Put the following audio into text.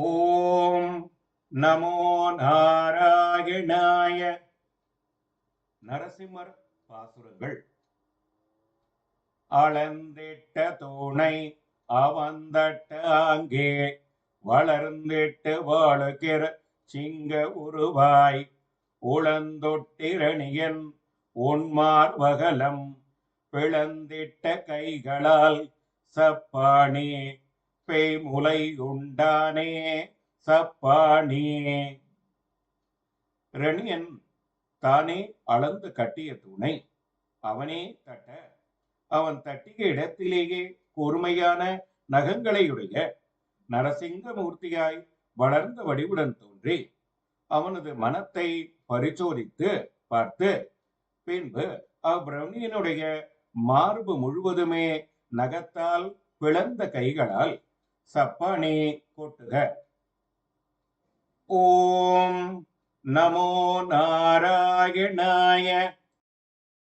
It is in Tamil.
ஓம் நமோ நாராயணாய. நரசிம்மர் பாசுரங்கள். அளந்திட்ட துணை அவந்தட்ட அங்கே வளர்ந்திட்டு வாழுகிற சிங்க உருவாய் உளந்தொட்டிரணியன் உன்மார்வகலம் பிளந்திட்ட கைகளால் சப்பானே பேய்முலை உண்டானே சப்பானே. ரணியன் தானே அளந்து கட்டிய துணை அவனே தட்ட, அவன் தட்டிய இடத்திலேயே கூர்மையான நகங்களையுடைய நரசிங்கமூர்த்தியாய் வளர்ந்த வடிவுடன் தோன்றி அவனது மனத்தை பரிசோதித்து பார்த்து பின்பு அவ்ரணியனுடைய மார்பு முழுவதுமே நகத்தால் பிளந்த கைகளால் சப்பானே கொட்டுக. ஓம் நமோ நாராயணாய.